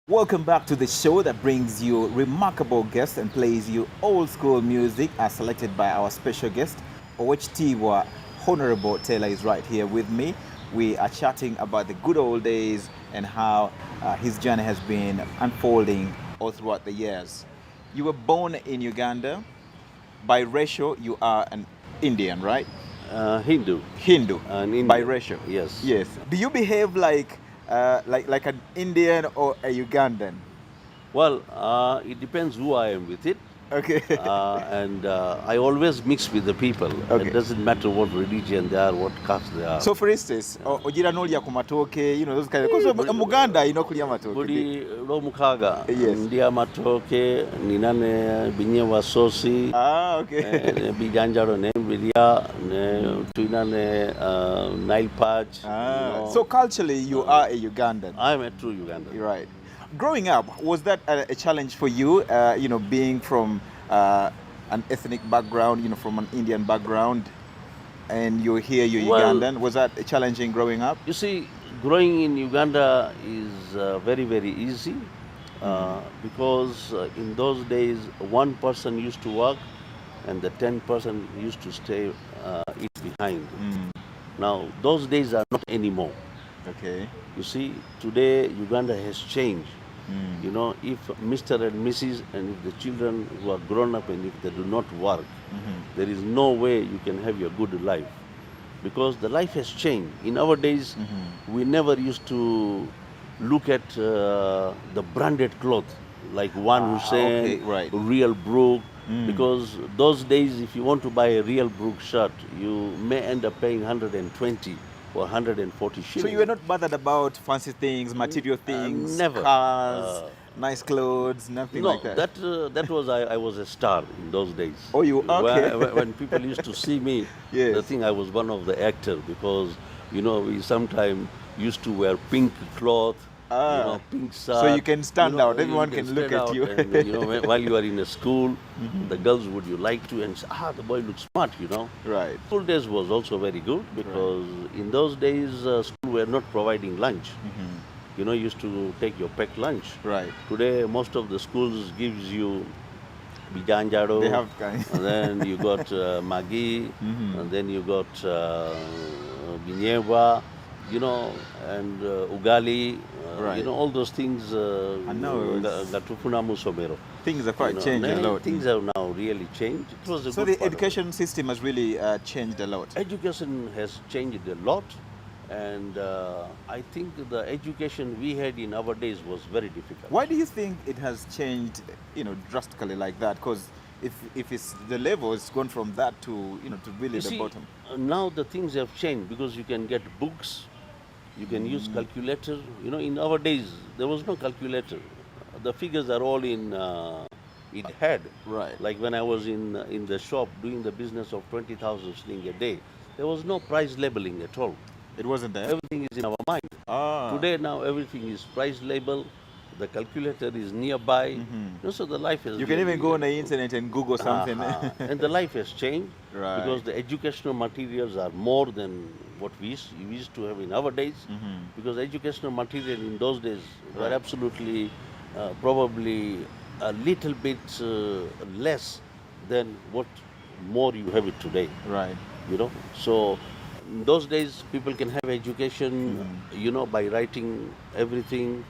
Welcome back to the show that brings you remarkable guests and plays you old school music as selected by our special guest, OHT Honorable Taylor is right here with me. We are chatting about the good old days and how his journey has been unfolding all throughout the years. You were born in Uganda. By ratio, you are an Indian, right? Hindu. Hindu. An Indian. By ratio. Yes. Yes. Do you behave like an Indian or a Ugandan? Well, it depends who I am with it. Okay. And I always mix with the people. Okay. It doesn't matter what religion they are, what caste they are. So for instance, ogira n'olya ku matooke, those kind of, because Muganda kulya matooke. Buli lw'omukaaga Yes. ndya amatooke, nina ne binyeebwa sosi, Okay. ne bijanjalo ne mbirya, ne tulina ne Nile perch. So culturally, you are a Ugandan. I'm a true Ugandan. You're right. Growing up, was that a challenge for you, being from an ethnic background, from an Indian background, and you're here, you're Ugandan? Was that challenging growing up? You see, growing in Uganda is very, very easy because in those days, one person used to work and the 10 person used to stay eat behind. Now, those days are not anymore. Okay. You see, today Uganda has changed. If Mr. and Mrs. and if the children who are grown up and if they do not work, there is no way you can have your good life because the life has changed. In our days, we never used to look at the branded cloth like One Hussein, okay, right. Real Brook, because those days if you want to buy a Real Brook shirt, you may end up paying 120 or 140 shillings. So you were not bothered about fancy things, material things, never. Cars, nice clothes, nothing like that? That was I was a star in those days. Oh, you okay? When people used to see me, Yes. they think I was one of the actors because we sometimes used to wear pink cloth, pink shirt. So you can stand out. Everyone you can look stand at out you. And, while you are in a school, the girls would you like to and say, the boy looks smart, Right. School days was also very good because in those days school were not providing lunch. You used to take your packed lunch. Right. Today most of the schools gives you bijanjaro. They have kind. And then you got magi, and then you got binyewa, and ugali. Right. All those things. I know. Gatufuna musomero. Things are quite changed a lot. Things have now really changed. It was a So good the education system has really changed a lot. Education has changed a lot, and I think the education we had in our days was very difficult. Why do you think it has changed, drastically like that? Because if it's the level, it's gone from that to, to really the bottom. Now the things have changed because you can get books, you can use calculator. In our days there was no calculator. The figures are all in head. Right. Like when I was in the shop doing the business of 20,000 shilling a day, there was no price labeling at all. It wasn't there? Everything is in our mind. Today now everything is price label. The calculator is nearby. So the life is. You can even go on the internet and Google something. And the life has changed Right. because the educational materials are more than what we used to have in our days. Because educational material in those days were absolutely probably a little bit less than what more you have it today. Right. So in those days people can have education, by writing everything,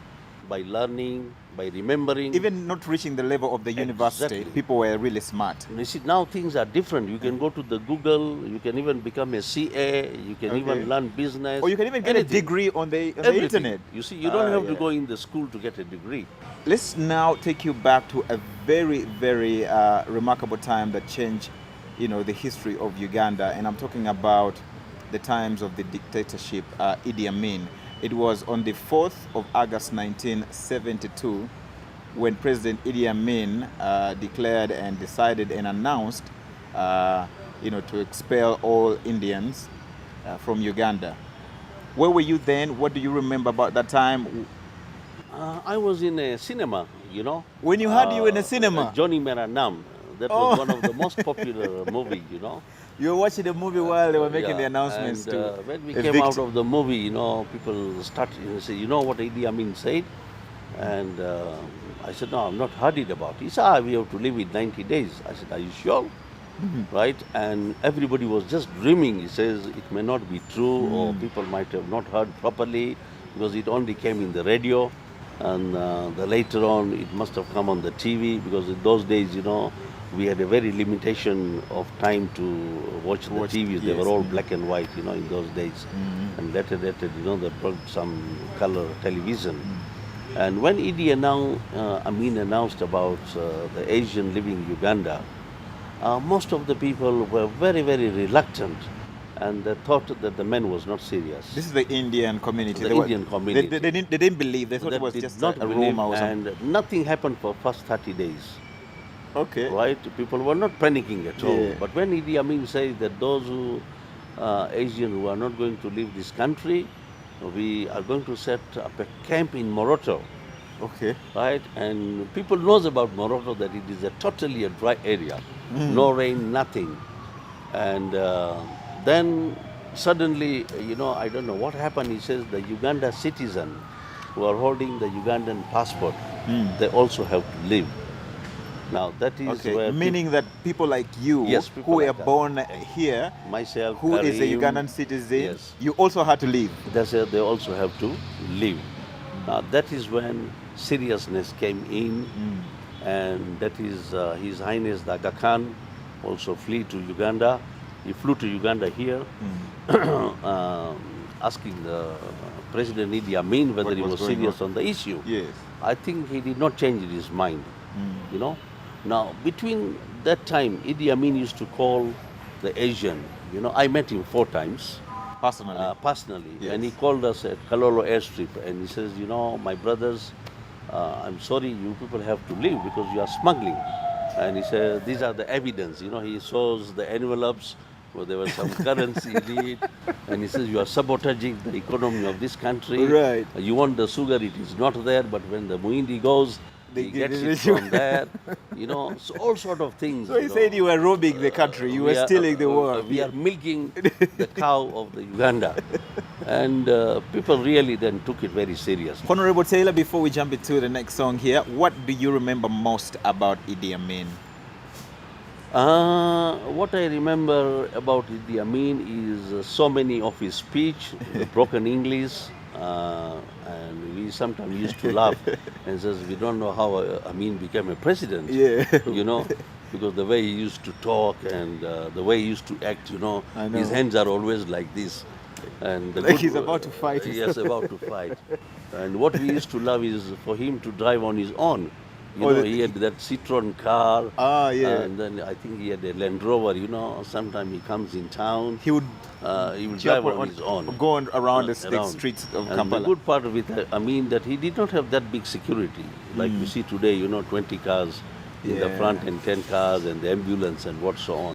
by learning, by remembering. Even not reaching the level of the university, Exactly. people were really smart. You see, now things are different. You can go to the Google, you can even become a CA, you can even learn business. Or you can even get anything. a degree on the Everything. internet. You see, you don't have to yeah. go in the school to get a degree. Let's now take you back to a very, very remarkable time that changed, the history of Uganda. And I'm talking about the times of the dictatorship, Idi Amin. It was on the 4th of August 1972 when President Idi Amin declared and decided and announced, to expel all Indians from Uganda. Where were you then? What do you remember about that time? I was in a cinema, When you had you in a cinema? Johnny Meranam. That was one of the most popular movie, You were watching the movie while they were making the announcements and, to when we evict. came out of the movie, people started to say, what Idi Amin said? And I said, no, I'm not hurried about it. He said, we have to live in 90 days. I said, are you sure? Right? And everybody was just dreaming. He says, it may not be true, or people might have not heard properly, because it only came in the radio. And the later on, it must have come on the TV, because in those days, we had a very limitation of time to watch the TVs. They yes. were all black and white, in those days. And later, they brought some color television. And when Amin announced about the Asian living in Uganda, most of the people were very, very reluctant, and they thought that the man was not serious. This is the Indian community. The Indian community. They didn't believe. They thought it was just a rumor or something. And nothing happened for first 30 days. Okay. Right? People were not panicking at all. Yeah. But when Idi Amin said that those Asians who are not going to leave this country, we are going to set up a camp in Moroto. Okay. Right? And people knows about Morocco that it is a totally a dry area. No rain, nothing. And then suddenly, I don't know what happened. He says the Uganda citizen who are holding the Ugandan passport, they also have to leave. Now that is where meaning that people like you, yes, who were like born here, myself, who is a Karim, Ugandan citizen, yes, you also had to leave. That's it, they also have to leave. Now that is when seriousness came in, and that is His Highness the Aga Khan also flew to Uganda. He flew to Uganda here, asking the President Idi Amin whether he was serious on the issue. Yes. I think he did not change his mind. Now between that time, Idi Amin used to call the Asian. I met him 4 times. Personally, yes. And he called us at Kalolo airstrip, and he says, my brothers, I'm sorry, you people have to leave because you are smuggling. And he said, these are the evidence. He shows the envelopes where there was some currency in it, and he says, you are sabotaging the economy of this country. Right. You want the sugar, it is not there, but when the Muindi goes, he gets it from there. So all sort of things. So he said you were robbing the country, you were stealing the world. We are milking the cow of the Uganda. And people really then took it very seriously. Honorable Taylor, before we jump into the next song here, what do you remember most about Idi Amin? What I remember about Idi Amin is so many of his speech, the broken English, and we sometimes used to laugh and says we don't know how Amin became a president. Yeah. Because the way he used to talk and the way he used to act, his hands are always like this. And like he's about to fight. Yes, about to fight. And what we used to love is for him to drive on his own. He had that Citroen car. Yeah. And then I think he had a Land Rover, Sometimes he comes in town. He would drive on his own. Go around the streets of Kampala. And the good part of it, that he did not have that big security. Like we see today, 20 cars in the front and 10 cars and the ambulance and what so on.